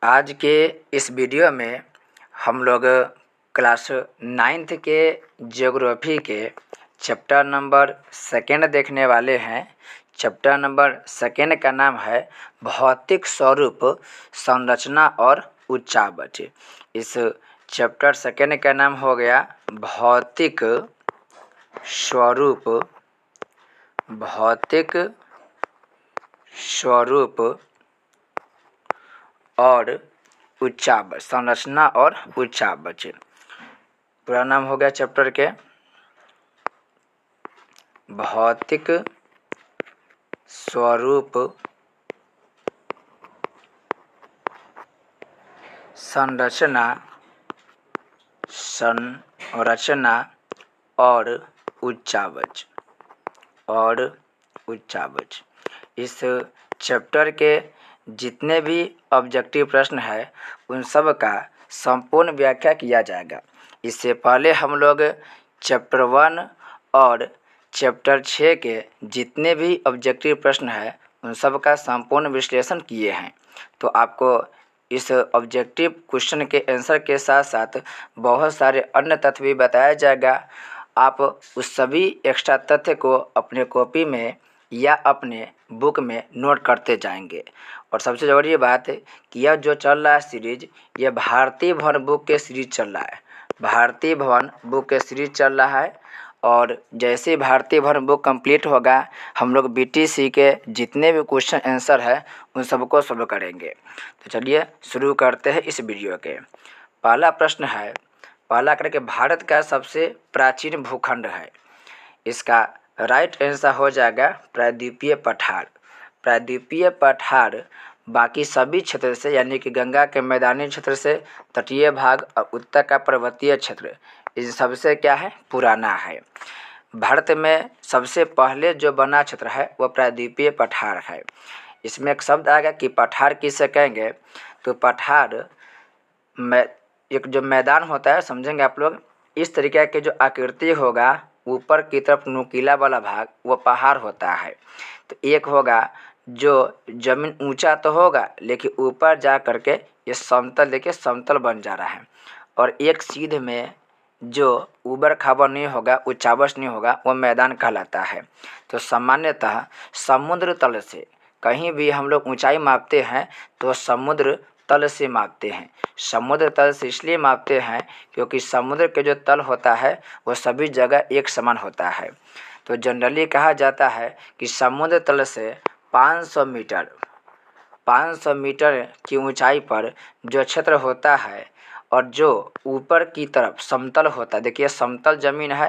आज के इस वीडियो में हम लोग क्लास 9th के ज्योग्राफी के चैप्टर नंबर 2 देखने वाले हैं। चैप्टर नंबर 2 का नाम है भौतिक स्वरूप, संरचना और उच्चावच। इस चैप्टर 2 का नाम हो गया भौतिक स्वरूप, भौतिक स्वरूप और उच्चावच, संरचना और उच्चावच। पूरा नाम हो गया चैप्टर के भौतिक स्वरूप, संरचना और उच्चावच इस चैप्टर के जितने भी ऑब्जेक्टिव प्रश्न है उन सब का संपूर्ण व्याख्या किया जाएगा। इससे पहले हम लोग चैप्टर 1 और चैप्टर 6 के जितने भी ऑब्जेक्टिव प्रश्न है उन सब का संपूर्ण विश्लेषण किए हैं। तो आपको इस ऑब्जेक्टिव क्वेश्चन के आंसर के साथ साथ बहुत सारे अन्य तथ्य भी बताया जाएगा। आप उस सभी एक्स्ट्रा तथ्य को अपने कॉपी में या अपने बुक में नोट करते जाएंगे। और सबसे ज़रूरी बात है कि यह जो चल रहा है सीरीज, यह भारतीय भवन बुक के सीरीज चल रहा है। भारतीय भवन बुक के सीरीज चल रहा है और जैसे भारतीय भवन बुक कंप्लीट होगा हम लोग बीटीसी के जितने भी क्वेश्चन आंसर है उन सबको सॉल्व करेंगे। तो चलिए शुरू करते हैं इस वीडियो के। पहला प्रश्न है, पहला करके भारत का सबसे प्राचीन भूखंड है। इसका राइट आंसर हो जाएगा प्रायद्वीपीय पठार। प्रायद्वीपीय पठार बाकी सभी क्षेत्र से यानी कि गंगा के मैदानी क्षेत्र से, तटीय भाग और उत्तर का पर्वतीय क्षेत्र, इन सबसे क्या है, पुराना है। भारत में सबसे पहले जो बना क्षेत्र है वह प्रायद्वीपीय पठार है। इसमें एक शब्द आएगा कि पठार किसे कहेंगे, तो पठार में एक जो मैदान होता है, समझेंगे आप लोग, इस तरीके के जो आकृति होगा ऊपर की तरफ नुकीला वाला भाग वो पहाड़ होता है। तो एक होगा जो जमीन ऊंचा तो होगा लेकिन ऊपर जा करके ये समतल, देखिए समतल बन जा रहा है। और एक सीध में जो ऊबड़ खाबड़ नहीं होगा, उच्चावच नहीं होगा, वो मैदान कहलाता है। तो सामान्यतः समुद्र तल से कहीं भी हम लोग ऊंचाई मापते हैं तो समुद्र तल से मापते हैं। समुद्र तल से इसलिए मापते हैं क्योंकि समुद्र के जो तल होता है वो सभी जगह एक समान होता है। तो जनरली कहा जाता है कि समुद्र तल से 500 मीटर की ऊंचाई पर जो क्षेत्र होता है और जो ऊपर की तरफ समतल होता है, देखिए समतल ज़मीन है,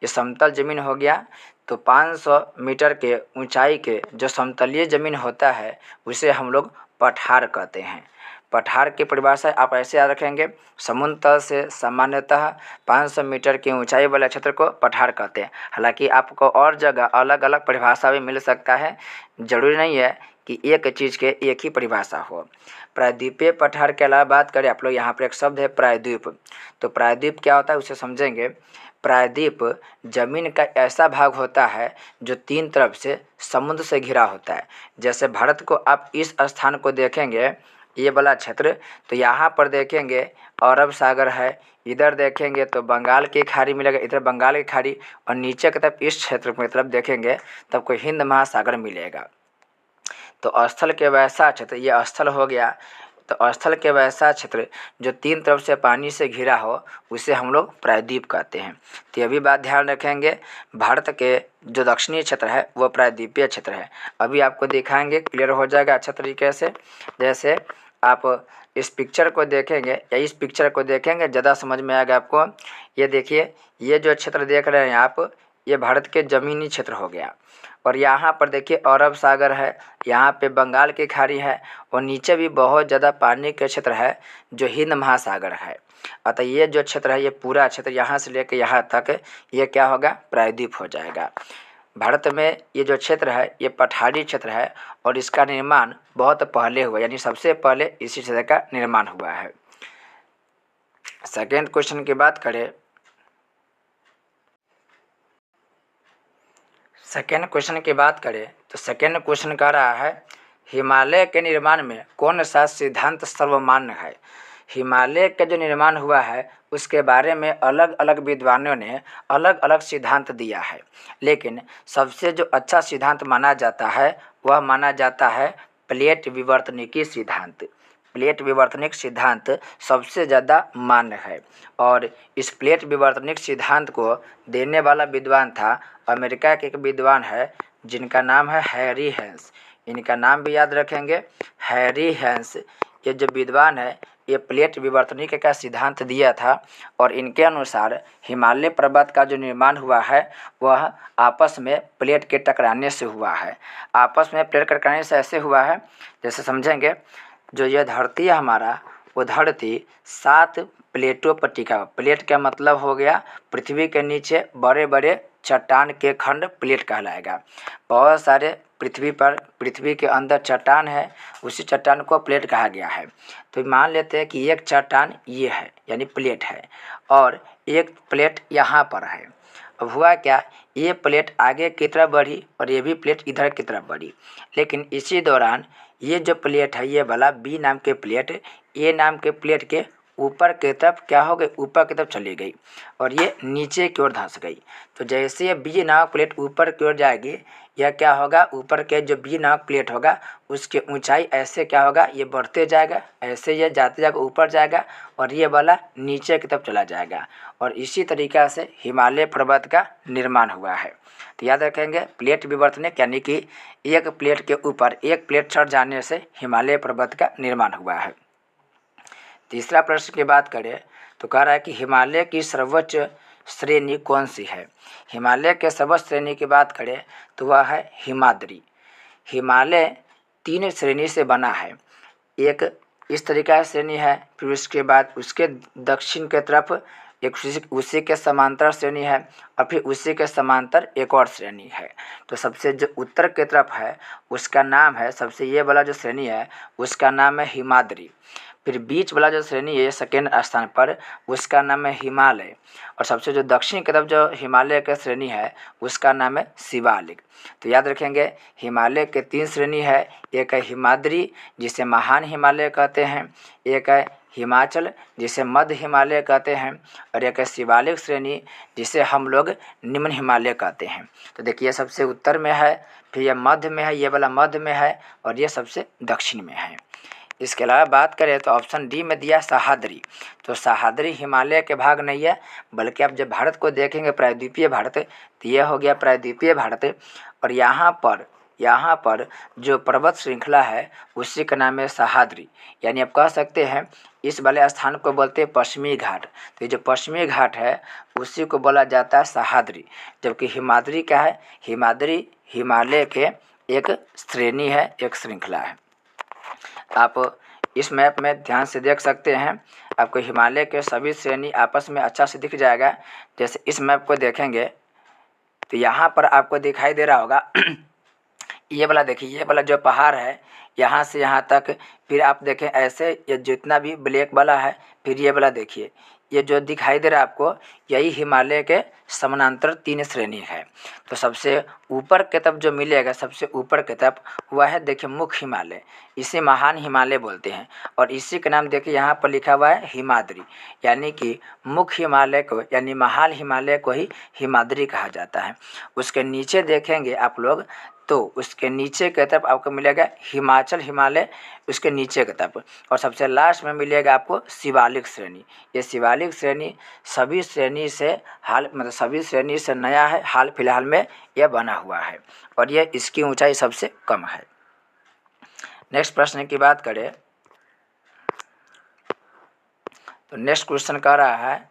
ये समतल ज़मीन हो गया, तो 500 मीटर के ऊंचाई के जो समतलीय ज़मीन होता है उसे हम लोग पठार कहते हैं। पठार की परिभाषा आप ऐसे याद रखेंगे, समुद्र तल से सामान्यतः 500 मीटर की ऊंचाई वाले क्षेत्र को पठार कहते हैं। हालांकि आपको और जगह अलग अलग परिभाषा भी मिल सकता है, जरूरी नहीं है कि एक चीज़ के एक ही परिभाषा हो। प्रायद्वीपीय पठार के अलावा बात करें आप लोग, यहाँ पर एक शब्द है प्रायद्वीप। तो प्रायद्वीप क्या होता है उसे समझेंगे। प्रायद्वीप जमीन का ऐसा भाग होता है जो 3 तरफ से समुद्र से घिरा होता है। जैसे भारत को आप इस स्थान को देखेंगे, ये वाला क्षेत्र, तो यहाँ पर देखेंगे अरब सागर है, इधर देखेंगे तो बंगाल की खाड़ी मिलेगा, इधर बंगाल की खाड़ी, और नीचे की तरफ इस क्षेत्र की तरफ देखेंगे तब को हिंद महासागर मिलेगा। तो स्थल के वैसा क्षेत्र, ये स्थल हो गया, तो स्थल के वैसा क्षेत्र जो 3 तरफ से पानी से घिरा हो उसे हम लोग प्रायद्वीप कहते हैं। तो ये भी बात ध्यान रखेंगे, भारत के जो दक्षिणी क्षेत्र है वो प्रायद्वीपीय क्षेत्र है। अभी आपको दिखाएंगे, क्लियर हो जाएगा अच्छा तरीके से। जैसे आप इस पिक्चर को देखेंगे या इस पिक्चर को देखेंगे ज़्यादा समझ में आएगा आपको। ये देखिए, ये जो क्षेत्र देख रहे हैं आप, ये भारत के ज़मीनी क्षेत्र हो गया। और यहाँ पर देखिए अरब सागर है, यहाँ पे बंगाल की खाड़ी है, और नीचे भी बहुत ज़्यादा पानी के क्षेत्र है जो हिंद महासागर है। अतः ये जो क्षेत्र है, ये पूरा क्षेत्र यहाँ से लेकर यहाँ तक ये क्या होगा, प्रायद्वीप हो जाएगा। भारत में ये जो क्षेत्र है ये पठारी क्षेत्र है और इसका निर्माण बहुत पहले हुआ, यानी सबसे पहले इसी क्षेत्र का निर्माण हुआ है। सेकेंड क्वेश्चन की बात करें, तो सेकेंड क्वेश्चन कह रहा है हिमालय के निर्माण में कौन सा सिद्धांत सर्वमान्य है? हिमालय का जो निर्माण हुआ है उसके बारे में अलग अलग विद्वानों ने अलग अलग सिद्धांत दिया है, लेकिन सबसे जो अच्छा सिद्धांत माना जाता है वह माना जाता है प्लेट विवर्तनिकी सिद्धांत। प्लेट विवर्तनिक सिद्धांत सबसे ज़्यादा मान्य है और इस प्लेट विवर्तनिक सिद्धांत को देने वाला विद्वान था अमेरिका के एक विद्वान है जिनका नाम है हैरी हैंस। इनका नाम भी याद रखेंगे, हैरी हैंस। ये जो विद्वान है ये प्लेट विवर्तनिक का सिद्धांत दिया था और इनके अनुसार हिमालय पर्वत का जो निर्माण हुआ है वह आपस में प्लेट के टकराने से हुआ है। आपस में प्लेट टकराने से ऐसे हुआ है, जैसे समझेंगे, जो यह धरती है हमारा, वो धरती 7 प्लेटों पर टिका हुआ। प्लेट का मतलब हो गया पृथ्वी के नीचे बड़े बड़े चट्टान के खंड प्लेट कहलाएगा। बहुत सारे पृथ्वी के अंदर चट्टान है, उसी चट्टान को प्लेट कहा गया है। तो मान लेते हैं कि एक चट्टान ये है यानी प्लेट है और एक प्लेट यहाँ पर है। अब हुआ क्या, ये प्लेट आगे की तरफ बढ़ी और ये भी प्लेट इधर की तरफ बढ़ी, लेकिन इसी दौरान ये जो प्लेट है ये वाला बी नाम के प्लेट ए नाम के प्लेट के ऊपर की तरफ क्या हो गई, ऊपर की तरफ चली गई और ये नीचे की ओर धंस गई। तो जैसे ये बी नामक प्लेट ऊपर की ओर जाएगी, यह क्या होगा, ऊपर के जो बी नामक प्लेट होगा उसकी ऊंचाई ऐसे क्या होगा, ये बढ़ते जाएगा, ऐसे ये जाते जाकर ऊपर जाएगा और ये वाला नीचे की तरफ चला जाएगा और इसी तरीक़ा से हिमालय पर्वत का निर्माण हुआ है। तो याद रखेंगे प्लेट विवर्तनिक यानी कि एक प्लेट के ऊपर एक प्लेट चढ़ जाने से हिमालय पर्वत का निर्माण हुआ है। तीसरा प्रश्न की बात करें तो कह रहा है कि हिमालय की सर्वोच्च श्रेणी कौन सी है? हिमालय के सर्वोच्च श्रेणी की बात करें तो वह है हिमाद्री। हिमालय 3 श्रेणी से बना है। एक इस तरीका से श्रेणी है, फिर उसके बाद उसके दक्षिण के तरफ एक उसी के समांतर श्रेणी है और फिर उसी के समांतर एक और श्रेणी है। तो सबसे जो उत्तर की तरफ है उसका नाम है, सबसे ये वाला जो श्रेणी है उसका नाम है हिमाद्री। फिर बीच वाला जो श्रेणी है सेकेंड स्थान पर उसका नाम है हिमालय और सबसे जो दक्षिण की तरफ जो हिमालय का श्रेणी है उसका नाम है शिवालिक। तो याद रखेंगे हिमालय के 3 श्रेणी है, एक है हिमाद्री जिसे महान हिमालय कहते हैं, एक है हिमाचल जिसे मध्य हिमालय कहते हैं और एक है शिवालिक श्रेणी जिसे हम लोग निम्न हिमालय कहते हैं। तो देखिए सबसे उत्तर में है, फिर यह मध्य में है, ये वाला मध्य में है और ये सबसे दक्षिण में है। इसके अलावा बात करें तो ऑप्शन डी में दिया सह्याद्री। तो सह्याद्री हिमालय के भाग नहीं है, बल्कि आप जब भारत को देखेंगे प्रायद्वीपीय भारत, तो यह हो गया प्रायद्वीपीय भारत और यहाँ पर जो पर्वत श्रृंखला है उसी का नाम है सह्याद्री। यानी आप कह सकते हैं इस वाले स्थान को बोलते हैं पश्चिमी घाट। तो ये जो पश्चिमी घाट है उसी को बोला जाता है सह्याद्री, जबकि हिमाद्री क्या है, हिमाद्री हिमालय के एक श्रेणी है, एक श्रृंखला है। आप इस मैप में ध्यान से देख सकते हैं, आपको हिमालय के सभी श्रेणी आपस में अच्छा से दिख जाएगा। जैसे इस मैप को देखेंगे तो यहाँ पर आपको दिखाई दे रहा होगा ये वाला देखिए, ये वाला जो पहाड़ है यहाँ से यहाँ तक, फिर आप देखें ऐसे ये जितना भी ब्लैक वाला है, फिर ये वाला देखिए, ये जो दिखाई दे रहा है आपको यही हिमालय के समानांतर 3 श्रेणी है। तो सबसे ऊपर की तरफ जो मिलेगा, सबसे ऊपर की तरफ वह है देखिए मुख्य हिमालय, इसे महान हिमालय बोलते हैं और इसी का नाम देखिए यहाँ पर लिखा हुआ है हिमाद्री। यानी कि मुख्य हिमालय को यानी महान हिमालय को ही हिमाद्री कहा जाता है। उसके नीचे देखेंगे आप लोग तो उसके नीचे की तरफ आपको मिलेगा हिमाचल हिमालय, उसके नीचे की तरफ, और सबसे लास्ट में मिलेगा आपको शिवालिक श्रेणी। ये शिवालिक श्रेणी सभी श्रेणी से नया है, हाल फिलहाल में यह बना हुआ है और यह इसकी ऊंचाई सबसे कम है। नेक्स्ट प्रश्न की बात करें तो नेक्स्ट क्वेश्चन कह रहा है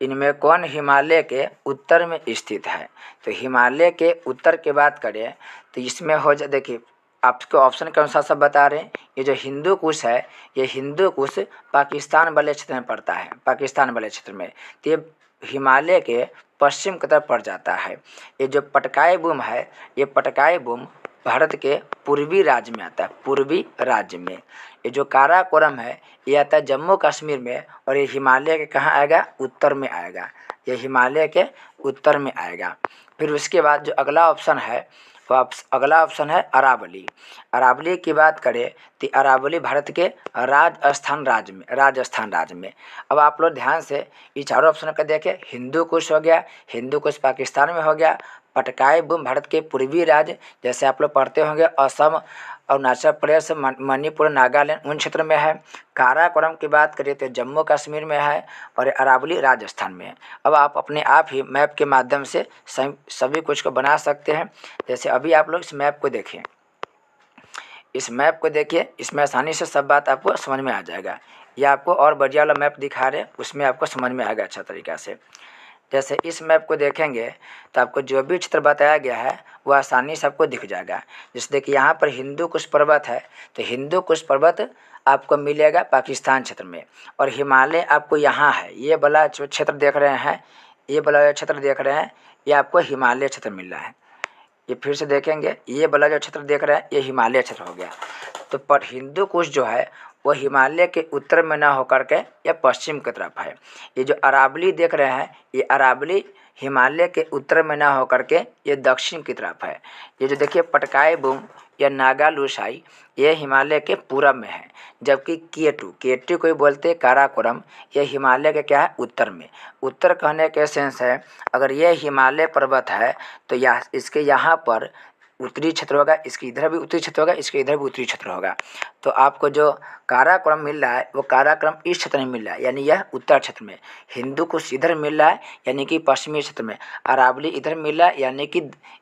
इनमें कौन हिमालय के उत्तर में स्थित है? तो हिमालय के उत्तर की बात करें तो इसमें हो जाए, देखिए आपको ऑप्शन के अनुसार सब बता रहे हैं। ये जो हिंदू कुश है, ये हिंदू कुश पाकिस्तान वाले क्षेत्र में पड़ता है, पाकिस्तान वाले क्षेत्र में। तो ये हिमालय के पश्चिम की तरफ पड़ जाता है। ये जो पटकाई बूम है, ये पटकाई बूम भारत के पूर्वी राज्य में आता है, पूर्वी राज्य में। ये जो काराकोरम है ये आता है जम्मू कश्मीर में और ये हिमालय के कहाँ आएगा, उत्तर में आएगा, ये हिमालय के उत्तर में आएगा। फिर उसके बाद जो अगला ऑप्शन है तो अगला ऑप्शन है अरावली। अरावली की बात करें तो अरावली भारत के राजस्थान राज्य में। अब आप लोग ध्यान से ये चारों ऑप्शन का देखें। हिंदू कुश हो गया, हिंदू कुश पाकिस्तान में हो गया। पटकाई बुम भारत के पूर्वी राज्य, जैसे आप लोग पढ़ते होंगे असम, अरुणाचल प्रदेश, मणिपुर, नागालैंड उन क्षेत्र में है। काराकोरम की बात करें तो जम्मू कश्मीर में है और अरावली राजस्थान में है। अब आप अपने आप ही मैप के माध्यम से सभी कुछ को बना सकते हैं। जैसे अभी आप लोग इस मैप को देखें, इस मैप को देखिए, इसमें आसानी से सब बात आपको समझ में आ जाएगा। या आपको और बढ़िया वाला मैप दिखा रहे हैं, उसमें आपको समझ में आएगा अच्छा तरीक़ा से। जैसे इस मैप को देखेंगे तो आपको जो भी चित्र बताया गया है वह आसानी से आपको दिख जाएगा। जैसे देखिए यहाँ पर हिंदू कुश पर्वत है, तो हिंदू कुश पर्वत आपको मिलेगा पाकिस्तान क्षेत्र में। और हिमालय आपको यहाँ है, ये वाला जो क्षेत्र देख रहे हैं, ये वाला क्षेत्र देख रहे हैं, ये आपको हिमालय क्षेत्र मिल रहा है। ये फिर से देखेंगे, ये वाला जो क्षेत्र देख रहे हैं ये हिमालय क्षेत्र हो गया। तो पर हिंदू कुश जो है वो हिमालय के उत्तर में ना होकर के या पश्चिम की तरफ है। ये जो अरावली देख रहे हैं, ये अरावली हिमालय के उत्तर में ना होकर के ये दक्षिण की तरफ है। ये जो देखिए पटकाई बुम या नागा लुसाई, ये हिमालय के पूरब में है। जबकि केटू को बोलते हैं काराकोरम, ये हिमालय के क्या है, उत्तर में। उत्तर कहने के सेंस है, अगर ये हिमालय पर्वत है तो इसके यहाँ पर उत्तरी क्षेत्र होगा, इसके इधर भी उत्तरी क्षेत्र होगा, इसके इधर भी उत्तरी क्षेत्र होगा। तो आपको जो काराकोरम मिल रहा है वो काराकोरम इस क्षेत्र में मिल रहा है, यानी यह उत्तर क्षेत्र में। हिंदू कुश इधर मिल रहा है यानी कि पश्चिमी क्षेत्र में। अरावली इधर मिल रहा है यानी कि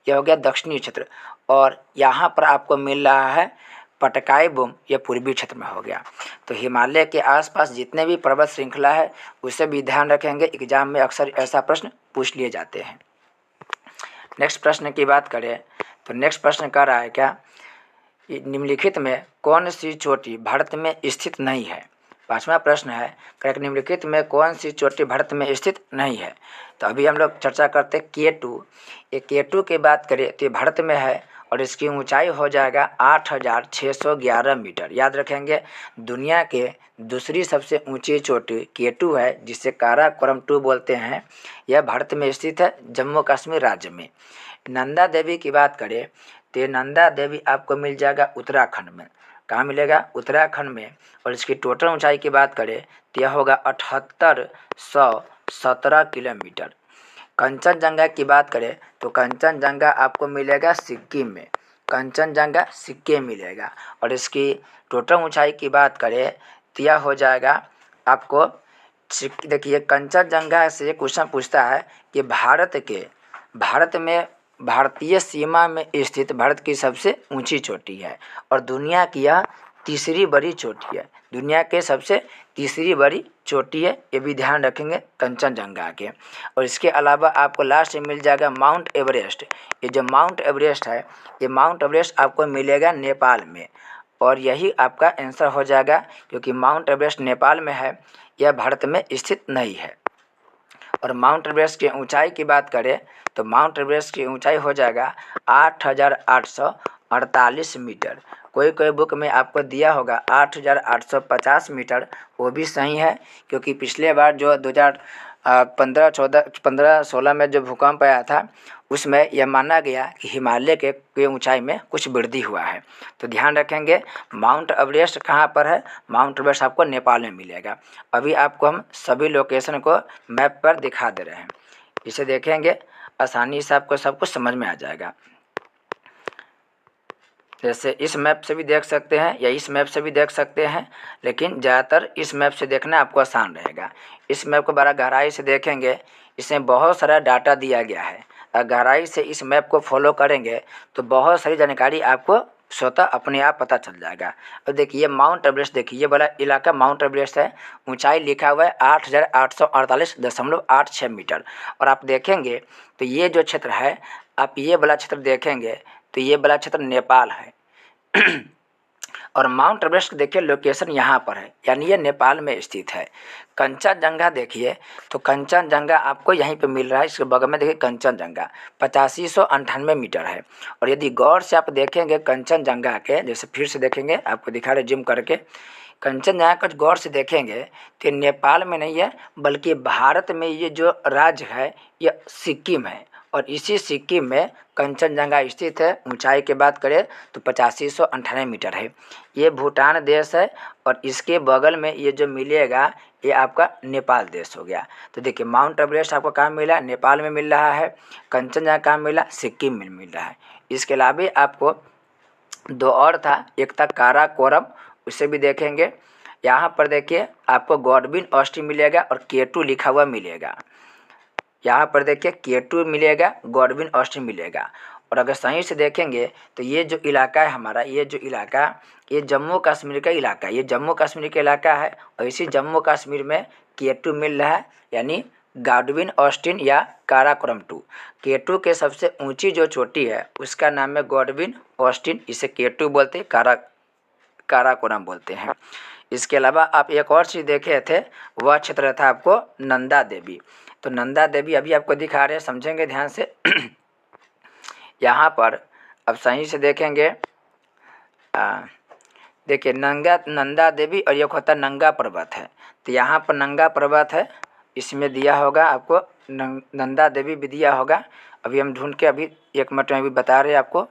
यह हो गया दक्षिणी क्षेत्र। और यहाँ पर आपको मिल रहा है पटकाई बुम, यह पूर्वी क्षेत्र में हो गया। तो हिमालय के आसपास जितने भी पर्वत श्रृंखला है उसे भी ध्यान रखेंगे, एग्जाम में अक्सर ऐसा प्रश्न पूछ लिए जाते हैं। नेक्स्ट प्रश्न की बात करें तो नेक्स्ट प्रश्न कर रहा है क्या, निम्नलिखित में कौन सी चोटी भारत में स्थित नहीं है। पांचवा प्रश्न है, करेक्ट, निम्नलिखित में कौन सी चोटी भारत में स्थित नहीं है। तो अभी हम लोग चर्चा करते हैं केटू। ये केटू की बात करें तो ये भारत में है और इसकी ऊंचाई हो जाएगा 8,611 मीटर। याद रखेंगे, दुनिया के दूसरी सबसे ऊंची चोटी केटू है, जिसे काराकोरम 2 बोलते हैं। यह भारत में स्थित है, जम्मू कश्मीर राज्य में। नंदा देवी की बात करें तो ये नंदा देवी आपको मिल जाएगा उत्तराखंड में। कहाँ मिलेगा, उत्तराखंड में। और इसकी टोटल ऊंचाई की बात करें तो यह होगा 7817 किलोमीटर। कंचनजंगा की बात करें तो कंचनजंगा आपको मिलेगा सिक्किम में। कंचनजंगा सिक्किम मिलेगा। और इसकी टोटल ऊंचाई की बात करें तो यह हो जाएगा आपको, देखिए कंचनजंगा से ये क्वेश्चन पूछता है कि भारत में भारतीय सीमा में स्थित भारत की सबसे ऊंची चोटी है और दुनिया की यह तीसरी बड़ी चोटी है। दुनिया के सबसे तीसरी बड़ी चोटी है, ये भी ध्यान रखेंगे कंचनजंगा के। और इसके अलावा आपको लास्ट में मिल जाएगा माउंट एवरेस्ट। ये जो माउंट एवरेस्ट है, ये माउंट एवरेस्ट आपको मिलेगा नेपाल में। और यही आपका आंसर हो जाएगा, क्योंकि माउंट एवरेस्ट नेपाल में है, यह भारत में स्थित नहीं है। और माउंट एवरेस्ट की ऊंचाई की बात करें तो माउंट एवरेस्ट की ऊंचाई हो जाएगा 8,848 मीटर। कोई बुक में आपको दिया होगा 8,850 मीटर, वो भी सही है, क्योंकि पिछले बार जो 2015-16 में जो भूकंप आया था उसमें यह माना गया कि हिमालय के ऊंचाई में कुछ वृद्धि हुआ है। तो ध्यान रखेंगे माउंट एवरेस्ट कहाँ पर है, माउंट एवरेस्ट आपको नेपाल में मिलेगा। अभी आपको हम सभी लोकेशन को मैप पर दिखा दे रहे हैं, इसे देखेंगे आसानी से आपको सब कुछ समझ में आ जाएगा। जैसे इस मैप से भी देख सकते हैं या इस मैप से भी देख सकते हैं, लेकिन ज़्यादातर इस मैप से देखना आपको आसान रहेगा। इस मैप को बड़ा गहराई से देखेंगे, इसमें बहुत सारा डाटा दिया गया है। अगर गहराई से इस मैप को फॉलो करेंगे तो बहुत सारी जानकारी आपको स्वतः अपने आप पता चल जाएगा। और देखिए माउंट एवरेस्ट, देखिए ये बड़ा इलाका माउंट एवरेस्ट है, ऊंचाई लिखा हुआ है 8,848.86 मीटर। और आप देखेंगे तो ये जो क्षेत्र है, आप ये वाला क्षेत्र देखेंगे तो ये वाला क्षेत्र नेपाल है। और माउंट एवरेस्ट देखिए लोकेशन यहाँ पर है, यानी ये नेपाल में स्थित है। कंचनजंगा देखिए तो कंचनजंगा आपको यहीं पे मिल रहा है, इसके बगल में देखिए कंचनजंगा 8598 मीटर है। और यदि गौर से आप देखेंगे कंचनजंगा के, जैसे फिर से देखेंगे, आपको दिखा रहे जिम करके, कंचनजंगा को गौर से देखेंगे तो नेपाल में नहीं है, बल्कि भारत में ये जो राज्य है ये सिक्किम है। और इसी सिक्किम में कंचनजंगा स्थित है। ऊंचाई की बात करें तो 8598 मीटर है। ये भूटान देश है और इसके बगल में ये जो मिलेगा ये आपका नेपाल देश हो गया। तो देखिए माउंट एवरेस्ट आपको कहाँ मिला, नेपाल में मिल रहा है। कंचनजंगा कहाँ मिला, सिक्किम में मिल रहा है। इसके अलावा आपको दो और था, एक था काराकोरम, उसे भी देखेंगे। यहाँ पर देखिए आपको गॉडविन ऑस्टिन मिलेगा और K2 लिखा हुआ मिलेगा। यहाँ पर देखिए K2 मिलेगा, गॉडविन ऑस्टिन मिलेगा। और अगर सही से देखेंगे तो ये जो इलाका है हमारा, ये जो इलाका, ये जम्मू कश्मीर का इलाका है। ये जम्मू कश्मीर का इलाका है और इसी जम्मू कश्मीर में K2 मिल रहा है, यानी गॉडविन ऑस्टिन या काराकोरम 2। K2 के सबसे ऊंची जो चोटी है उसका नाम है गॉडविन ऑस्टिन, इसे K2 बोलते हैं, काराकोरम बोलते हैं। इसके अलावा आप एक और चीज़ देखे थे, वह क्षेत्र था आपको नंदा देवी। तो नंदा देवी अभी आपको दिखा रहे हैं, समझेंगे ध्यान से। यहाँ पर अब सही से देखेंगे, देखिए नंदा देवी और एक होता नंगा पर्वत है। तो यहाँ पर नंगा पर्वत है, इसमें दिया होगा आपको नंदा देवी भी दिया होगा। अभी हम ढूंढ के अभी 1 मिनट में अभी बता रहे हैं आपको।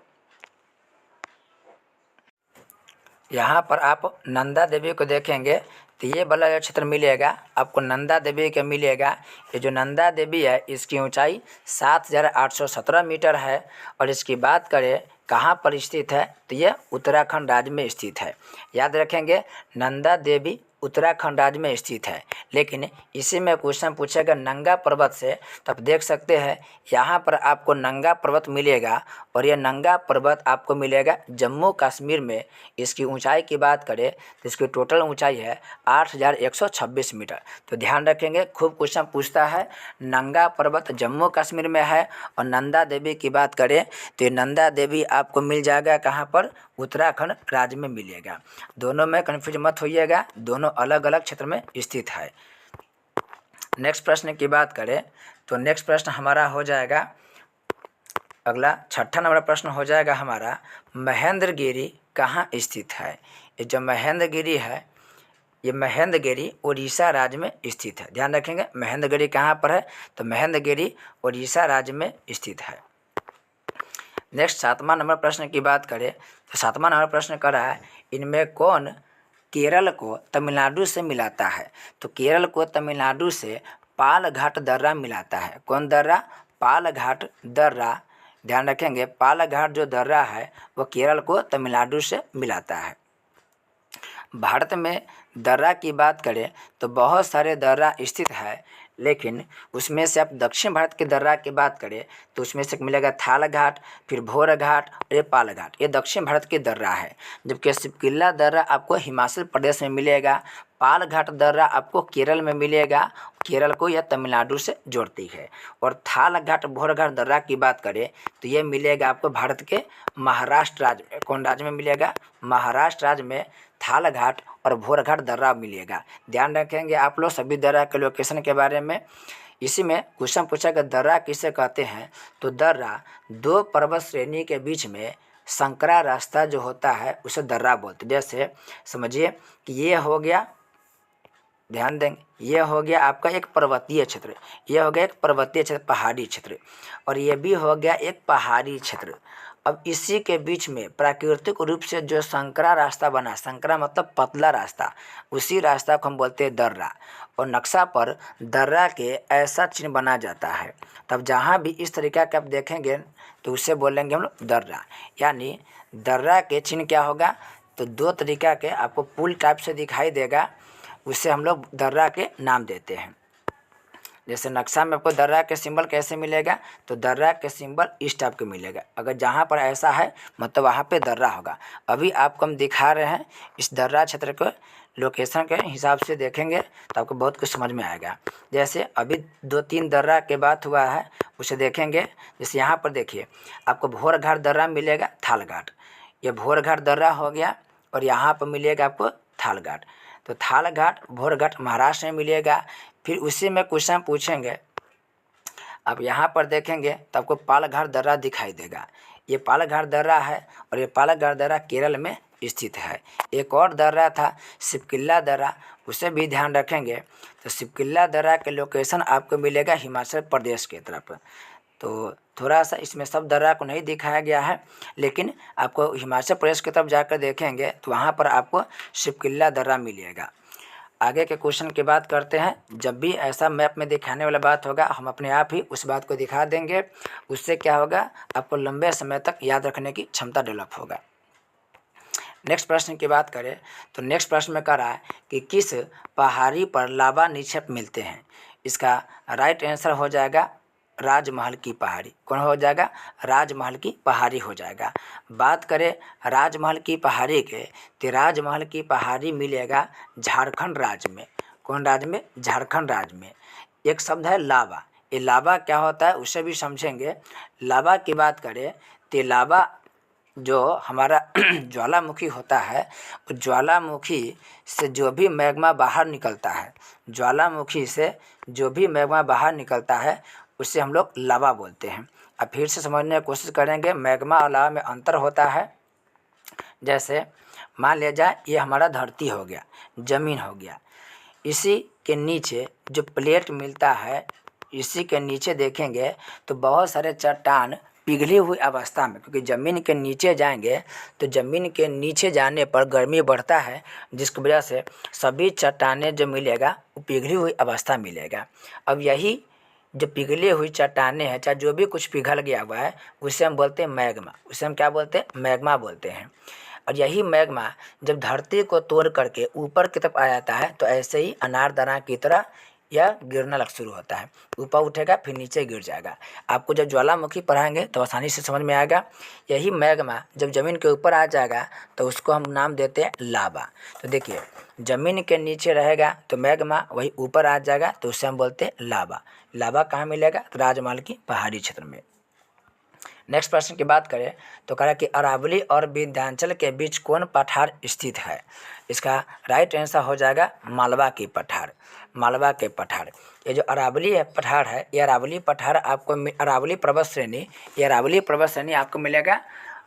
यहाँ पर आप नंदा देवी को देखेंगे तो ये वाला जो क्षेत्र मिलेगा आपको नंदा देवी का मिलेगा। ये जो नंदा देवी है इसकी ऊंचाई 7817 मीटर है। और इसकी बात करें कहाँ पर स्थित है तो ये उत्तराखंड राज्य में स्थित है। याद रखेंगे नंदा देवी उत्तराखंड राज्य में स्थित है। लेकिन इसी में क्वेश्चन पूछेगा नंगा पर्वत से, तब देख सकते हैं यहाँ पर आपको नंगा पर्वत मिलेगा और यह नंगा पर्वत आपको मिलेगा जम्मू कश्मीर में। इसकी ऊंचाई की बात करें तो इसकी टोटल ऊंचाई है 8126 मीटर। तो ध्यान रखेंगे, खूब क्वेश्चन पूछता है। नंगा पर्वत जम्मू कश्मीर में है और नंदा देवी की बात करें तो ये नंदा देवी आपको मिल जाएगा कहाँ पर, उत्तराखंड राज्य में मिलेगा। दोनों में कन्फ्यूज मत होइएगा, दोनों अलग अलग क्षेत्र में स्थित है। नेक्स्ट प्रश्न की बात करें तो नेक्स्ट प्रश्न हमारा हो जाएगा, अगला 6ठा नंबर प्रश्न हो जाएगा हमारा, महेंद्रगिरी कहाँ स्थित है। ये जो महेंद्रगिरी है ये महेंद्रगिरी उड़ीसा राज्य में स्थित है। ध्यान रखेंगे महेंद्रगिरी कहाँ पर है तो महेंद्रगिरी उड़ीसा राज्य में स्थित है। नेक्स्ट 7वां नंबर प्रश्न की बात करें तो 7वां नंबर प्रश्न कर रहा है, इनमें कौन केरल को तमिलनाडु से मिलाता है। तो केरल को तमिलनाडु से पालघाट दर्रा मिलाता है। कौन दर्रा, पालघाट दर्रा। ध्यान रखेंगे पालघाट जो दर्रा है वो केरल को तमिलनाडु से मिलाता है। भारत में दर्रा की बात करें तो बहुत सारे दर्रा स्थित है, लेकिन उसमें से आप दक्षिण भारत के दर्रा की बात करें तो उसमें से मिलेगा थाल घाट, फिर भोर घाट और ये पाल घाट, ये दक्षिण भारत के दर्रा है। जबकि सिपकिल्ला दर्रा आपको हिमाचल प्रदेश में मिलेगा, पाल घाट दर्रा आपको केरल में मिलेगा, केरल को यह तमिलनाडु से जोड़ती है। और थाल घाट भोर घाट दर्रा की बात करें तो ये मिलेगा आपको भारत के महाराष्ट्र राज्य, कौन राज्य में मिलेगा, महाराष्ट्र राज्य में थाल घाट और भोर घाट दर्रा मिलेगा। ध्यान रखेंगे आप लोग सभी दर्रा के लोकेशन के बारे में। इसी में क्वेश्चन पूछा कि दर्रा किसे कहते हैं, तो दर्रा दो पर्वत श्रेणी के बीच में संकरा रास्ता जो होता है उसे दर्रा बोलते हैं। जैसे समझिए कि ये हो गया, ध्यान देंगे ये हो गया आपका एक पर्वतीय क्षेत्र, ये हो गया एक पर्वतीय क्षेत्र पहाड़ी क्षेत्र, और ये भी हो गया एक पहाड़ी क्षेत्र। अब इसी के बीच में प्राकृतिक रूप से जो संकरा रास्ता बना, संकरा मतलब पतला रास्ता, उसी रास्ता को हम बोलते हैं दर्रा। और नक्शा पर दर्रा के ऐसा चिन्ह बना जाता है, तब जहाँ भी इस तरीका के आप देखेंगे तो उसे बोलेंगे हम लोग दर्रा। यानी दर्रा के चिन्ह क्या होगा, तो दो तरीका के आपको पुल टाइप से दिखाई देगा, उसे हम लोग दर्रा के नाम देते हैं। जैसे नक्शा में आपको दर्रा के सिंबल कैसे मिलेगा, तो दर्रा के सिंबल इस टाइप के मिलेगा। अगर जहाँ पर ऐसा है मतलब वहाँ पे दर्रा होगा। अभी आपको हम दिखा रहे हैं इस दर्रा क्षेत्र को लोकेशन के हिसाब से देखेंगे तो आपको बहुत कुछ समझ में आएगा। जैसे अभी 2-3 दर्रा के बात हुआ है उसे देखेंगे। जैसे यहाँ पर देखिए आपको भोर घाट दर्रा मिलेगा, थाल घाट, ये भोर घाट दर्रा हो गया, और यहाँ पर मिलेगा आपको थाल घाट। तो थाल घाट भोर घाट महाराष्ट्र में मिलेगा। फिर उसी में क्वेश्चन पूछेंगे, आप यहाँ पर देखेंगे तो आपको पालघाट दर्रा दिखाई देगा, ये पालघाट दर्रा है और ये पालघाट दर्रा केरल में स्थित है। एक और दर्रा था सिपकिल्ला दर्रा, उसे भी ध्यान रखेंगे तो सिपकिल्ला दर्रा के लोकेशन आपको मिलेगा हिमाचल प्रदेश के तरफ। तो थोड़ा सा इसमें सब दर्रा को नहीं दिखाया गया है, लेकिन आपको हिमाचल प्रदेश की तरफ जाकर देखेंगे तो वहाँ पर आपको शिपकिल्ला दर्रा मिलेगा। आगे के क्वेश्चन की बात करते हैं। जब भी ऐसा मैप में दिखाने वाला बात होगा, हम अपने आप ही उस बात को दिखा देंगे। उससे क्या होगा, आपको लंबे समय तक याद रखने की क्षमता डेवलप होगा। नेक्स्ट प्रश्न की बात करें तो नेक्स्ट प्रश्न में कह रहा है कि किस पहाड़ी पर लावा निक्षेप मिलते हैं। इसका राइट आंसर हो जाएगा राजमहल की पहाड़ी। कौन हो जाएगा, राजमहल की पहाड़ी हो जाएगा। बात करें राजमहल की पहाड़ी के तो राजमहल की पहाड़ी मिलेगा झारखंड राज्य में। कौन राज्य में, झारखंड राज्य में। एक शब्द है लावा, ये लावा क्या होता है उसे भी समझेंगे। लावा की बात करें तो लावा जो हमारा ज्वालामुखी होता है, ज्वालामुखी से जो भी मैग्मा बाहर निकलता है, ज्वालामुखी से जो भी मैग्मा बाहर निकलता है उसे हम लोग लावा बोलते हैं। अब फिर से समझने की कोशिश करेंगे। मैग्मा और लावा में अंतर होता है। जैसे मान लिया जाए ये हमारा धरती हो गया, ज़मीन हो गया, इसी के नीचे जो प्लेट मिलता है, इसी के नीचे देखेंगे तो बहुत सारे चट्टान पिघली हुई अवस्था में, क्योंकि ज़मीन के नीचे जाएंगे तो ज़मीन के नीचे जाने पर गर्मी बढ़ता है, जिसकी वजह से सभी चट्टानें जो मिलेगा वो पिघली हुई अवस्था मिलेगा। अब यही जो पिघली हुई चट्टानें हैं, चाहे जो भी कुछ पिघल गया हुआ है, उसे हम बोलते हैं मैग्मा। उसे हम क्या बोलते हैं, मैग्मा बोलते हैं। और यही मैग्मा जब धरती को तोड़ करके ऊपर की तरफ आ जाता है तो ऐसे ही अनारदाना की तरह यह गिरना शुरू होता है। ऊपर उठेगा फिर नीचे गिर जाएगा। आपको जब ज्वालामुखी पढ़ाएंगे तो आसानी से समझ में आएगा। यही मैग्मा जब ज़मीन के ऊपर आ जाएगा तो उसको हम नाम देते हैं लावा। तो देखिए, ज़मीन के नीचे रहेगा तो मैग्मा, वही ऊपर आ जाएगा तो उसे हम बोलते हैं लावा। लावा कहाँ मिलेगा, तो राजमहल की पहाड़ी क्षेत्र में। नेक्स्ट प्रश्न की बात करें तो कह रहा है कि अरावली और विंध्याचल के बीच कौन पठार स्थित है। इसका राइट आंसर हो जाएगा मालवा की पठार। मालवा के पठार, ये जो अरावली पठार है, ये अरावली पठार आपको अरावली पर्वत श्रेणी, ये अरावली पर्वत श्रेणी आपको मिलेगा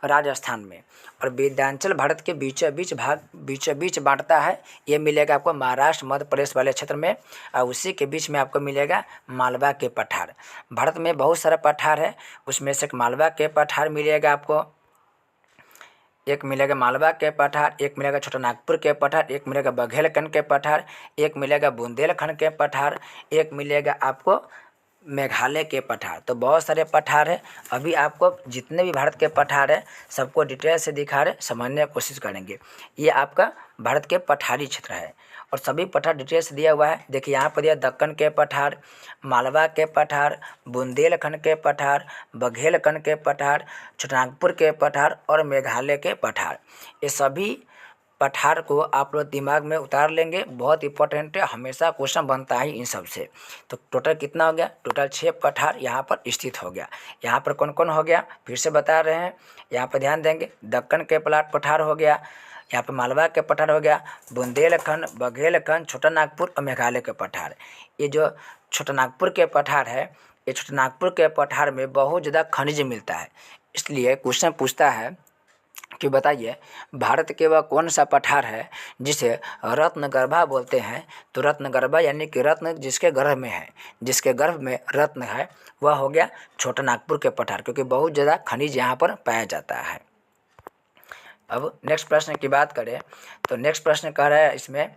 राजस्थान में। और विंध्याचल भारत के बीचों बीच बांटता है, ये मिलेगा आपको महाराष्ट्र मध्य प्रदेश वाले क्षेत्र में। और उसी के बीच में आपको मिलेगा मालवा के पठार। भारत में बहुत सारा पठार है, उसमें से एक मालवा के पठार मिलेगा आपको। एक मिलेगा मालवा के पठार, एक मिलेगा छोटा नागपुर के पठार, एक मिलेगा बघेलखंड के पठार, एक मिलेगा बुंदेलखंड के पठार, एक मिलेगा आपको मेघालय के पठार। तो बहुत सारे पठार है। अभी आपको जितने भी भारत के पठार है सबको डिटेल से दिखा रहे, समझने की कोशिश करेंगे। ये आपका भारत के पठारी क्षेत्र है और सभी पठार डिटेल से दिया हुआ है। देखिए यहाँ पर दिया दक्कन के पठार, मालवा के पठार, बुंदेलखंड के पठार, बघेलखंड के पठार, छोटानागपुर के पठार और मेघालय के पठार। ये सभी पठार को आप लोग दिमाग में उतार लेंगे, बहुत इंपॉर्टेंट है, हमेशा क्वेश्चन बनता है इन सब से। तो टोटल कितना हो गया, टोटल 6 पठार यहाँ पर स्थित हो गया। यहाँ पर कौन कौन हो गया फिर से बता रहे हैं, यहाँ पर ध्यान देंगे। दक्कन के पठार हो गया, यहाँ पर मालवा के पठार हो गया, बुंदेलखंड, बघेलखंड, छोटा नागपुर और मेघालय के पठार। ये जो छोटा नागपुर के पठार है, ये छोटा नागपुर के पठार में बहुत ज़्यादा खनिज मिलता है। इसलिए क्वेश्चन पूछता है कि बताइए भारत के वह कौन सा पठार है जिसे रत्नगर्भा बोलते हैं। तो रत्नगर्भा यानी कि रत्न जिसके गर्भ में है, जिसके गर्भ में रत्न है, वह हो गया छोटा नागपुर के पठार, क्योंकि बहुत ज़्यादा खनिज यहाँ पर पाया जाता है। अब नेक्स्ट प्रश्न की बात करें तो नेक्स्ट प्रश्न कह रहा है इसमें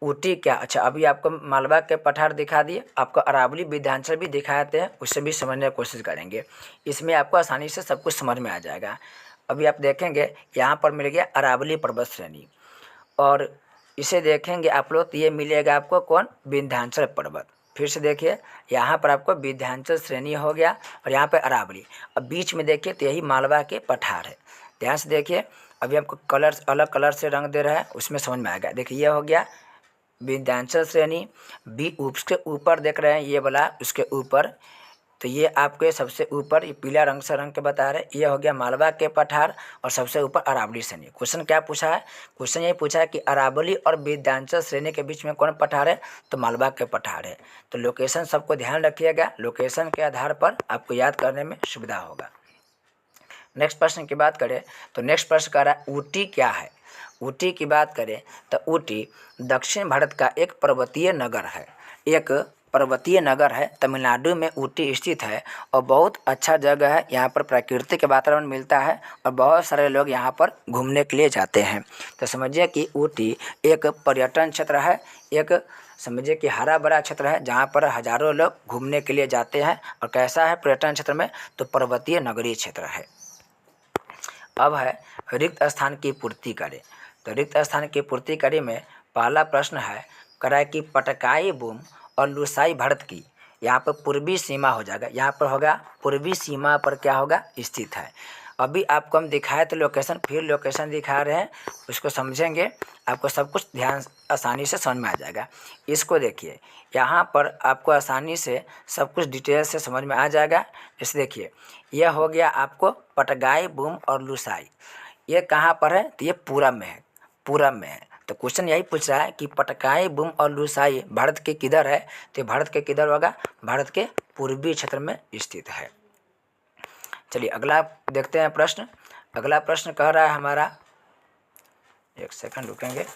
ऊटी क्या। अच्छा, अभी आपको मालवा के पठार दिखा दिए, आपको अरावली विंध्याचल भी दिखाते हैं, उससे भी समझने की कोशिश करेंगे। इसमें आपको आसानी से सब कुछ समझ में आ जाएगा। अभी आप देखेंगे यहाँ पर मिल गया अरावली पर्वत श्रेणी, और इसे देखेंगे आप लोग तो ये मिलेगा आपको कौन, विंध्याचल पर्वत। फिर से देखिए यहाँ पर आपको विंध्याचल श्रेणी हो गया और यहाँ पर अरावली। अब बीच में देखिए तो यही मालवा के पठार है। ध्यान से देखिए, अभी आपको कलर अलग कलर से रंग दे रहा है, उसमें समझ में आएगा। देखिए ये हो गया विंध्याचल श्रेणी, बी उसके ऊपर देख रहे हैं ये वाला, उसके ऊपर, तो ये आपके सबसे ऊपर ये पीला रंग से रंग के बता रहे, ये हो गया मालवा के पठार और सबसे ऊपर अरावली श्रेणी। क्वेश्चन क्या पूछा है, क्वेश्चन ये पूछा है कि अरावली और विंध्याचल श्रेणी के बीच में कौन पठार है, तो मालवा के पठार है। तो लोकेशन सबको ध्यान रखिएगा, लोकेशन के आधार पर आपको याद करने में सुविधा होगा। नेक्स्ट प्रश्न की बात करें तो नेक्स्ट प्रश्न कह रहा है ऊटी क्या है। ऊटी की बात करें तो ऊटी दक्षिण भारत का एक पर्वतीय नगर है, एक पर्वतीय नगर है, तमिलनाडु में ऊटी स्थित है और बहुत अच्छा जगह है। यहाँ पर प्राकृतिक वातावरण मिलता है और बहुत सारे लोग यहाँ पर घूमने के लिए जाते हैं। तो समझिए कि ऊटी एक पर्यटन क्षेत्र है, एक समझिए कि हरा भरा क्षेत्र है जहाँ पर हजारों लोग घूमने के लिए जाते हैं। और कैसा है पर्यटन क्षेत्र में, तो पर्वतीय नगरीय क्षेत्र है। अब है रिक्त स्थान की पूर्ति करें। तो रिक्त स्थान की पूर्ति करें में पहला प्रश्न है करा कि पटकाई बूम और लुसाई भारत की यहाँ पर पूर्वी सीमा हो जाएगा। यहाँ पर होगा पूर्वी सीमा पर क्या होगा, स्थित है। अभी आपको हम दिखाए तो लोकेशन, फिर लोकेशन दिखा रहे हैं, उसको समझेंगे, आपको सब कुछ ध्यान आसानी से समझ में आ जाएगा। इसको देखिए, यहाँ पर आपको आसानी से सब कुछ डिटेल से समझ में आ जाएगा। जैसे देखिए, यह हो गया आपको पटगाई बूम और लुसाई, ये कहाँ पर है, तो ये पूरब में है, पूरब में है। तो क्वेश्चन यही पूछ रहा है कि पटकाई बूम और लुसाई भारत के किधर है, तो भारत के किधर होगा, भारत के पूर्वी क्षेत्र में स्थित है। चलिए अगला देखते हैं प्रश्न। अगला प्रश्न कह रहा है हमारा, एक सेकंड रुकेंगे।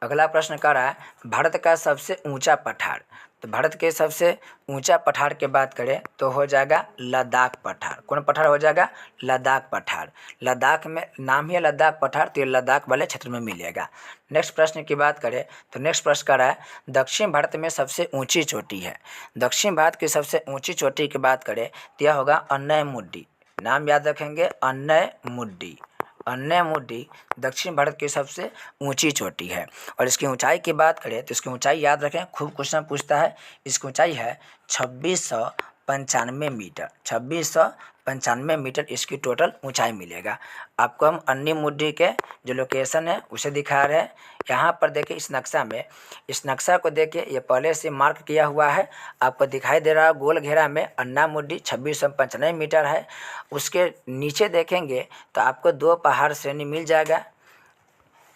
अगला प्रश्न कह रहा है भारत का सबसे ऊंचा पठार। तो भारत के सबसे ऊंचा पठार की बात करें तो हो जाएगा लद्दाख पठार। कौन पठार हो जाएगा, लद्दाख पठार। लद्दाख में नाम ही है लद्दाख पठार, तो ये लद्दाख वाले क्षेत्र में मिलेगा। नेक्स्ट प्रश्न की बात करें तो नेक्स्ट प्रश्न कर रहा है दक्षिण भारत में सबसे ऊंची चोटी है। दक्षिण भारत की सबसे ऊंची चोटी की बात करें तो यह होगा अन्नयमुड्डी। नाम याद रखेंगे, अन्नयमुड्डी। अन्नयमुड्डी दक्षिण भारत की सबसे ऊंची चोटी है। और इसकी ऊंचाई की बात करें तो इसकी ऊंचाई याद रखें, खूब क्वेश्चन पूछता है। इसकी ऊंचाई है 2695 मीटर। 2695 मीटर इसकी टोटल ऊंचाई मिलेगा। आपको हम अन्नयमुड्डी के जो लोकेशन है उसे दिखा रहे हैं। यहाँ पर देखिए इस नक्शा में, इस नक्शा को देखिए, ये पहले से मार्क किया हुआ है, आपको दिखाई दे रहा है गोल घेरा में अन्नामुड्डी 2695 मीटर है। उसके नीचे देखेंगे तो आपको दो पहाड़ श्रेणी मिल जाएगा।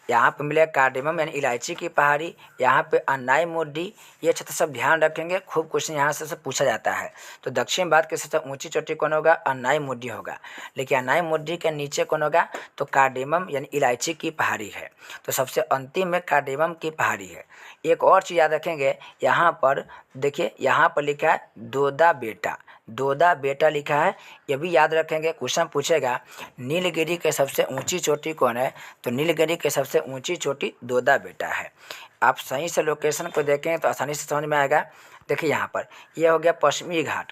यहाँ पे मिलेगा कार्डेमम यानी इलायची की पहाड़ी, यहाँ पे अन्नायमुड्डी। ये क्षेत्र सब ध्यान रखेंगे, खूब क्वेश्चन यहाँ से पूछा जाता है। तो दक्षिण भारत की सबसे ऊंची चोटी कौन होगा, अन्नायमुड्डी होगा। लेकिन अन्नायमुड्डी के नीचे कौन होगा, तो कार्डेमम यानी इलायची की पहाड़ी है। तो सबसे अंतिम में कार्डेमम की पहाड़ी है। एक और चीज़ याद रखेंगे, यहाँ पर देखिए, यहाँ पर लिखा है दोदा बेटा, दोदा बेटा लिखा है, ये भी याद रखेंगे। क्वेश्चन पूछेगा नीलगिरी के सबसे ऊंची चोटी कौन है, तो नीलगिरी के सबसे ऊंची चोटी दोदा बेटा है। आप सही से लोकेशन को देखें तो आसानी से समझ में आएगा। देखिए यहाँ पर यह हो गया पश्चिमी घाट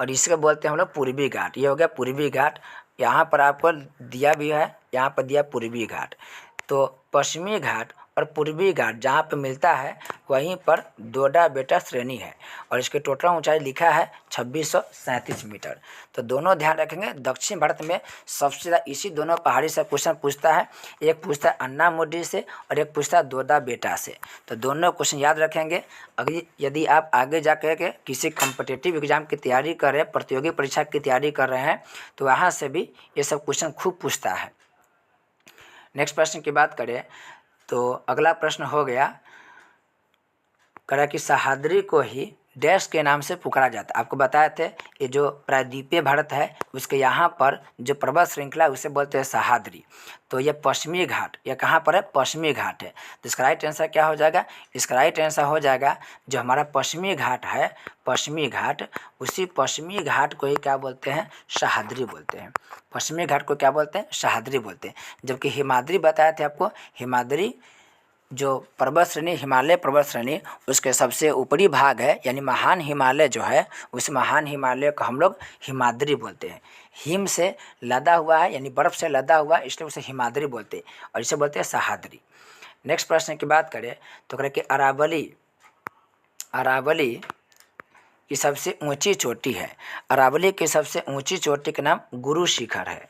और इसको बोलते हैं हम लोग पूर्वी घाट। ये हो गया पूर्वी घाट, यहाँ पर आपको दिया भी है, यहाँ पर दिया पूर्वी घाट। तो पश्चिमी घाट और पूर्वी घाट जहाँ पे मिलता है वहीं पर दोदा बेटा श्रेणी है और इसकी टोटल ऊंचाई लिखा है 2637 मीटर। तो दोनों ध्यान रखेंगे, दक्षिण भारत में सबसे ज़्यादा इसी दोनों पहाड़ी से क्वेश्चन पूछता है। एक पूछता है अन्नामुड्डी से और एक पूछता है दोदा बेटा से। तो दोनों क्वेश्चन याद रखेंगे। अगर यदि आप आगे जा कर के किसी कॉम्पिटिटिव एग्जाम की तैयारी कर रहे हैं, प्रतियोगी परीक्षा की तैयारी कर रहे हैं, तो वहाँ से भी ये सब क्वेश्चन खूब पूछता है। नेक्स्ट प्रश्न की बात करें तो अगला प्रश्न हो गया, करा कि सह्याद्री को ही डैश के नाम से पुकारा जाता है। आपको बताए थे ये जो प्रायद्वीपीय भारत है उसके यहाँ पर जो पर्वत श्रृंखला है उसे बोलते हैं सह्याद्री। तो ये पश्चिमी घाट, ये कहाँ पर है, पश्चिमी घाट है। तो इसका राइट आंसर क्या हो जाएगा, इसका राइट आंसर हो जाएगा जो हमारा पश्चिमी घाट है, पश्चिमी घाट, उसी पश्चिमी घाट को ही क्या बोलते हैं, सह्याद्री बोलते हैं। पश्चिमी घाट को क्या बोलते हैं, सह्याद्री बोलते हैं। जबकि हिमाद्री बताए थे आपको, हिमाद्री जो पर्वत श्रेणी, हिमालय पर्वत श्रेणी, उसके सबसे ऊपरी भाग है यानी महान हिमालय जो है, उस महान हिमालय को हम लोग हिमाद्री बोलते हैं। हिम से लदा हुआ है यानी बर्फ़ से लदा हुआ, इसलिए उसे हिमाद्री बोलते हैं और इसे बोलते हैं सह्याद्री। नेक्स्ट प्रश्न की बात करें तो करें कि अरावली, अरावली की सबसे ऊंची चोटी है। अरावली की सबसे ऊंची चोटी का नाम गुरु शिखर है।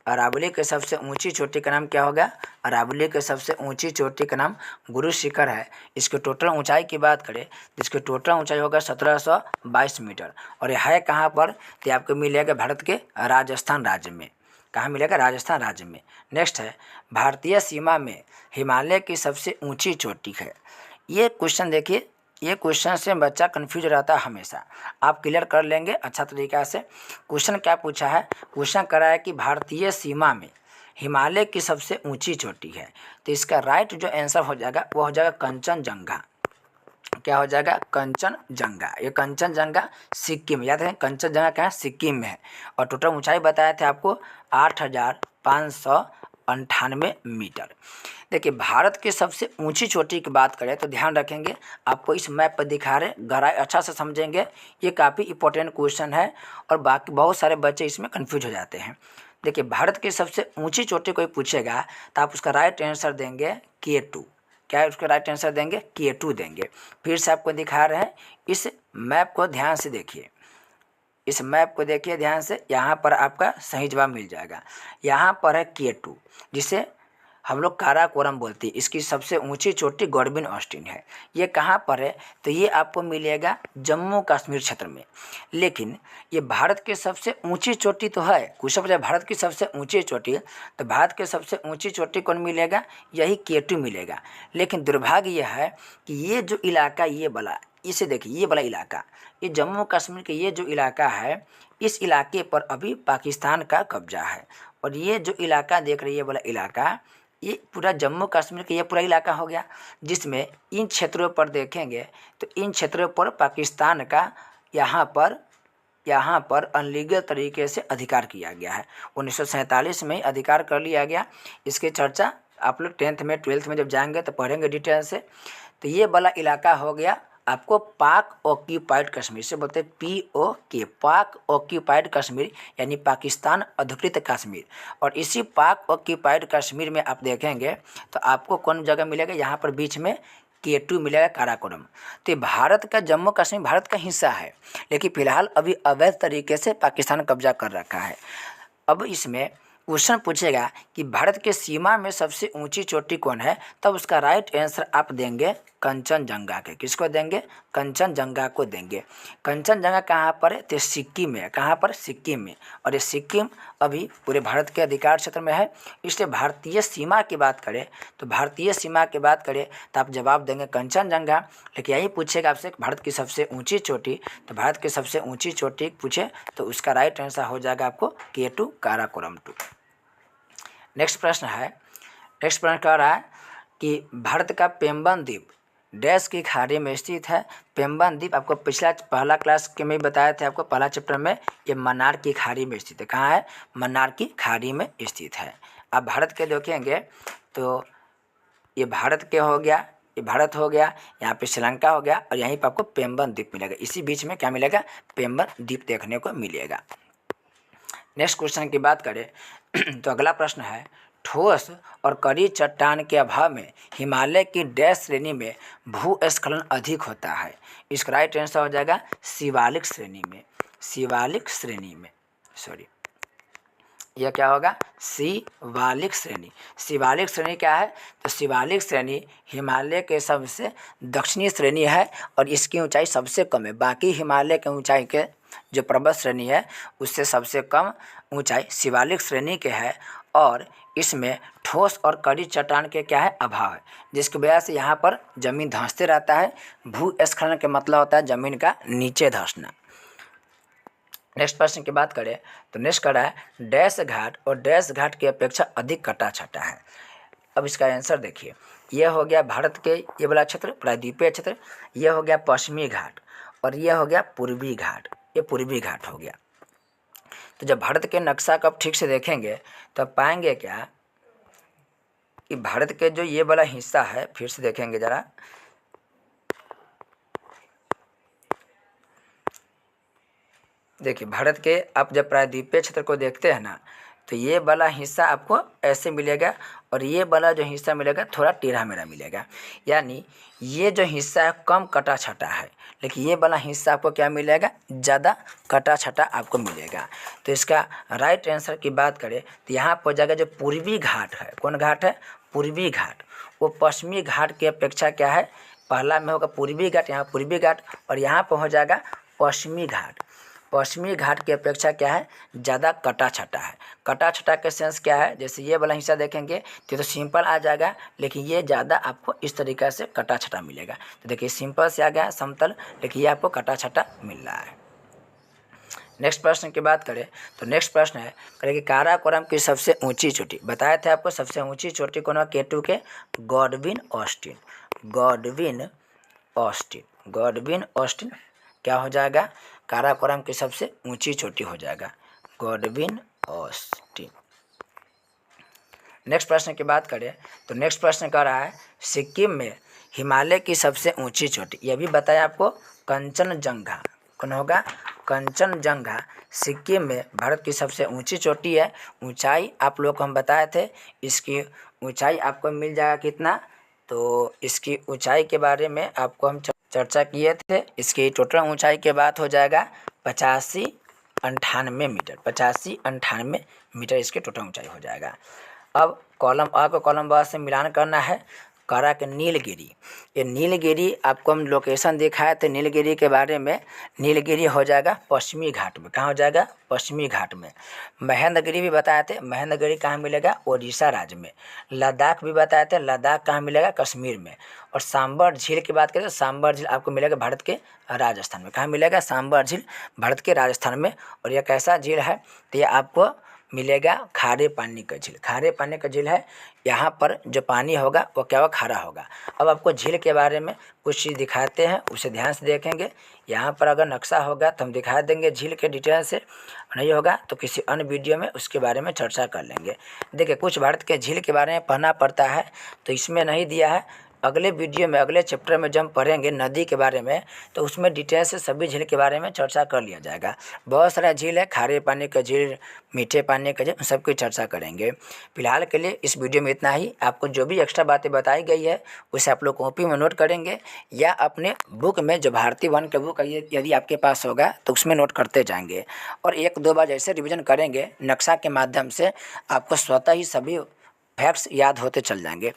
अरावली के सबसे ऊंची चोटी का नाम क्या होगा, अरावली के सबसे ऊंची चोटी का नाम गुरु शिखर है। इसकी टोटल ऊंचाई की बात करें तो इसकी टोटल ऊंचाई होगा 1722 मीटर और यह है कहाँ पर, तो आपको मिलेगा भारत के राजस्थान राज्य में। कहाँ मिलेगा, राजस्थान राज्य में। नेक्स्ट है भारतीय सीमा में हिमालय की सबसे ऊँची चोटी है। ये क्वेश्चन देखिए, ये क्वेश्चन से बच्चा कन्फ्यूज रहता है हमेशा, आप क्लियर कर लेंगे अच्छा तरीका से। क्वेश्चन क्या पूछा है, क्वेश्चन करा है कि भारतीय सीमा में हिमालय की सबसे ऊंची चोटी है। तो इसका राइट जो आंसर हो जाएगा वो हो जाएगा कंचनजंगा। क्या हो जाएगा? कंचनजंगा। ये कंचनजंगा सिक्किम, याद है कंचनजंगा कहाँ है? सिक्किम में है। और टोटल ऊंचाई बताया था आपको 8,598 मीटर। देखिए भारत की सबसे ऊंची चोटी की बात करें तो ध्यान रखेंगे, आपको इस मैप पर दिखा रहे, गहराई अच्छा से समझेंगे, ये काफ़ी इंपॉर्टेंट क्वेश्चन है और बाकी बहुत सारे बच्चे इसमें कंफ्यूज हो जाते हैं। देखिए भारत की सबसे ऊंची चोटी कोई पूछेगा तो आप उसका राइट आंसर देंगे K2। क्या है उसका राइट आंसर देंगे? K2 देंगे। फिर से आपको दिखा रहे हैं, इस मैप को ध्यान से देखिए, इस मैप को देखिए ध्यान से, यहाँ पर आपका सही जवाब मिल जाएगा। यहाँ पर है K2 जिसे हम लोग काराकोरम बोलते हैं। इसकी सबसे ऊंची चोटी गॉडविन ऑस्टिन है। ये कहाँ पर है? तो ये आपको मिलेगा जम्मू कश्मीर क्षेत्र में। लेकिन ये भारत की सबसे ऊंची चोटी तो है, कुछ बजा भारत की सबसे ऊंची चोटी, तो भारत की सबसे ऊंची चोटी कौन मिलेगा? यही K2 मिलेगा। लेकिन दुर्भाग्य यह है कि ये जो इलाका, ये वाला, इसे देखिए, ये वाला इलाका, ये जम्मू कश्मीर के ये जो इलाका है, इस इलाके पर अभी पाकिस्तान का कब्जा है। और ये जो इलाका देख रही है, वाला इलाका, ये पूरा जम्मू कश्मीर का ये पूरा इलाका हो गया, जिसमें इन क्षेत्रों पर देखेंगे तो इन क्षेत्रों पर पाकिस्तान का यहाँ पर अनलीगल तरीके से अधिकार किया गया है। 1947 में अधिकार कर लिया गया। इसकी चर्चा आप लोग 10th में 12th में जब जाएंगे तो पढ़ेंगे डिटेल से। तो ये वाला इलाका हो गया आपको पाक ऑक्यूपाइड कश्मीर, से बोलते हैं POK, पाक ऑक्यूपाइड कश्मीर, यानी पाकिस्तान अधिकृत कश्मीर। और इसी पाक ऑक्यूपाइड कश्मीर में आप देखेंगे तो आपको कौन जगह मिलेगा? यहाँ पर बीच में K2 मिलेगा, काराकोरम। तो ये भारत का जम्मू कश्मीर भारत का हिस्सा है, लेकिन फिलहाल अभी अवैध तरीके से पाकिस्तान कब्जा कर रखा है। अब इसमें क्वेश्चन पूछेगा कि भारत के सीमा में सबसे ऊंची चोटी कौन है, तब उसका राइट आंसर आप देंगे कंचनजंगा के। किसको देंगे? कंचनजंगा को देंगे। कंचनजंगा कहाँ पर है? तो सिक्किम में। कहाँ पर? सिक्किम में। और ये सिक्किम अभी पूरे भारत के अधिकार क्षेत्र में है। इसलिए भारतीय सीमा की बात करें तो भारतीय सीमा की बात करें तो आप जवाब देंगे कंचनजंगा। लेकिन यही पूछेगा आपसे भारत की सबसे ऊँची चोटी, तो भारत की सबसे ऊँची चोटी पूछे तो उसका राइट आंसर हो जाएगा आपको K2, काराकोरम 2। नेक्स्ट प्रश्न कह रहा है कि भारत का पेम्बन द्वीप डैश की खाड़ी में स्थित है। पेम्बन द्वीप आपको पहला क्लास के में बताया था, आपको पहला चैप्टर में, ये मन्नार की खाड़ी में स्थित है। कहाँ है? मन्नार की खाड़ी में स्थित है। अब भारत के देखेंगे तो ये भारत के हो गया, ये भारत हो गया, यहाँ पे श्रीलंका हो गया, और यहीं पर आपको पेम्बन द्वीप मिलेगा। इसी बीच में क्या मिलेगा? पेम्बन द्वीप देखने को मिलेगा। नेक्स्ट क्वेश्चन की बात करें तो अगला प्रश्न है, ठोस और कड़ी चट्टान के अभाव में हिमालय की डैश श्रेणी में भूस्खलन अधिक होता है। इसका राइट आंसर हो जाएगा शिवालिक श्रेणी में। शिवालिक श्रेणी में, सॉरी, यह क्या होगा? शिवालिक श्रेणी। शिवालिक श्रेणी क्या है? तो शिवालिक श्रेणी हिमालय के सबसे दक्षिणी श्रेणी है और इसकी ऊंचाई सबसे कम है। बाकी हिमालय के ऊंचाई के जो पर्वत श्रेणी है उससे सबसे कम ऊंचाई शिवालिक श्रेणी के है। और इसमें ठोस और कड़ी चट्टान के क्या है? अभाव है, जिसकी वजह से यहाँ पर जमीन धंसते रहता है। भूस्खलन का मतलब होता है जमीन का नीचे धंसना। नेक्स्ट प्रश्न की बात करें तो नेक्स्ट करा है, डैश घाट और डैश घाट की अपेक्षा अधिक कटा छटा है। अब इसका आंसर देखिए, यह हो गया भारत के ये वाला क्षेत्र, प्रायद्वीपीय क्षेत्र, यह हो गया पश्चिमी घाट और यह हो गया पूर्वी घाट। ये पूर्वी घाट हो गया। तो जब भारत के नक्शा को आप ठीक से देखेंगे तो पाएंगे क्या कि भारत के जो ये वाला हिस्सा है, फिर से देखेंगे ज़रा, देखिए भारत के आप जब प्रायद्वीपीय क्षेत्र को देखते हैं ना तो ये वाला हिस्सा आपको ऐसे मिलेगा और ये वाला जो हिस्सा मिलेगा थोड़ा टेढ़ा मेढ़ा मिलेगा। यानी ये जो हिस्सा है कम कटा छटा है, लेकिन ये वाला हिस्सा आपको क्या मिलेगा? ज़्यादा कटा छटा आपको मिलेगा। तो इसका राइट आंसर की बात करें तो यहाँ पर जाएगा जो पूर्वी घाट है। कौन घाट है? पूर्वी घाट। वो पश्चिमी घाट की अपेक्षा क्या है? पहला में होगा पूर्वी घाट, यहाँ पूर्वी घाट, और यहाँ पर हो जाएगा पश्चिमी घाट। पश्चिमी घाट की अपेक्षा क्या है? ज़्यादा कटा छटा है। कटा छटा के सेंस क्या है? जैसे ये वाला हिस्सा देखेंगे तो सिंपल आ जाएगा, लेकिन ये ज़्यादा आपको इस तरीक़े से कटा छटा मिलेगा। तो देखिए सिंपल से आ गया समतल, लेकिन ये आपको कटा छटा मिल रहा है। नेक्स्ट प्रश्न की बात करें तो नेक्स्ट प्रश्न है करें कि काराकोरम की सबसे ऊंची चोटी, बताए थे आपको सबसे ऊंची चोटी कौन है केटू के, Godwin Austen, Godwin Austen, Godwin Austen क्या हो जाएगा, काराकोरम की सबसे ऊंची चोटी हो जाएगा, गॉडविन ऑस्टिन। नेक्स्ट प्रश्न की बात करें तो नेक्स्ट प्रश्न कह रहा है सिक्किम में हिमालय की सबसे ऊंची चोटी, यह भी बताया आपको कंचनजंगा, कौन होगा, कंचनजंगा सिक्किम में भारत की सबसे ऊंची चोटी है। ऊंचाई आप लोग को हम बताए थे, इसकी ऊंचाई आपको मिल जाएगा कितना, तो इसकी ऊंचाई के बारे में आपको हम चर्चा किए थे। इसकी टोटल ऊंचाई के बाद हो जाएगा 85-98 मीटर, 85-98 मीटर इसकी टोटल ऊंचाई हो जाएगा। अब कॉलम आ को कॉलम ब से मिलान करना है, करा के नीलगिरी, ये नीलगिरी आपको हम लोकेशन दिखाए थे नीलगिरी के बारे में, नीलगिरी हो जाएगा पश्चिमी घाट में, कहाँ हो जाएगा, पश्चिमी घाट में। महेंद्रगिरी भी बताए थे, महेंद्रगिरी कहाँ मिलेगा, उड़ीसा राज्य में। लद्दाख भी बताए थे, लद्दाख कहाँ मिलेगा, कश्मीर में। और सांबर झील की बात करें तो सांबर झील आपको मिलेगा भारत के राजस्थान में, कहाँ मिलेगा, सांबर झील भारत के राजस्थान में। और यह कैसा झील है, तो ये आपको मिलेगा खारे पानी का झील, खारे पानी का झील है। यहाँ पर जो पानी होगा वो क्या होगा, खारा होगा। अब आपको झील के बारे में कुछ चीज़ दिखाते हैं, उसे ध्यान से देखेंगे। यहाँ पर अगर नक्शा होगा तो हम दिखा देंगे झील के डिटेल से, नहीं होगा तो किसी अन्य वीडियो में उसके बारे में चर्चा कर लेंगे। देखिए कुछ भारत के झील के बारे में पढ़ना पड़ता है तो इसमें नहीं दिया है, अगले वीडियो में अगले चैप्टर में जब हम पढ़ेंगे नदी के बारे में तो उसमें डिटेल से सभी झील के बारे में चर्चा कर लिया जाएगा। बहुत सारा झील है, खारे पानी का झील, मीठे पानी का झील, सबकी चर्चा करेंगे। फिलहाल के लिए इस वीडियो में इतना ही। आपको जो भी एक्स्ट्रा बातें बताई गई है उसे आप लोग कॉपी में नोट करेंगे या अपने बुक में जो भारतीय वन का बुक है यदि आपके पास होगा तो उसमें नोट करते जाएंगे। और 1-2 बार जैसे रिविजन करेंगे नक्शा के माध्यम से आपको स्वतः ही सभी फैक्ट्स याद होते चल जाएंगे।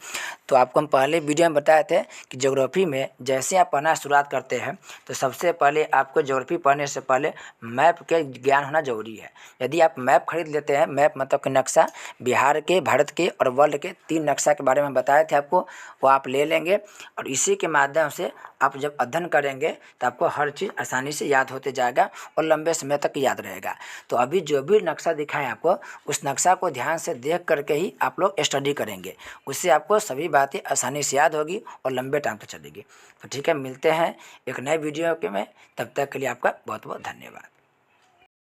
तो आपको हम पहले वीडियो में बताए थे कि ज्योग्राफी में जैसे आप पढ़ना शुरुआत करते हैं तो सबसे पहले आपको ज्योग्राफी पढ़ने से पहले मैप के ज्ञान होना जरूरी है। यदि आप मैप खरीद लेते हैं, मैप मतलब कि नक्शा, बिहार के, भारत के और वर्ल्ड के 3 नक्शा के बारे में बताए थे आपको, वो आप ले लेंगे और इसी के माध्यम से आप जब अध्ययन करेंगे तो आपको हर चीज़ आसानी से याद होते जाएगा और लंबे समय तक याद रहेगा। तो अभी जो भी नक्शा दिखाएं आपको, उस नक्शा को ध्यान से देख करके ही आप लोग स्टडी करेंगे, उससे आपको सभी बातें आसानी से याद होगी और लंबे टाइम तक चलेगी। तो ठीक है, मिलते हैं एक नए वीडियो के में, तब तक के लिए आपका बहुत बहुत धन्यवाद।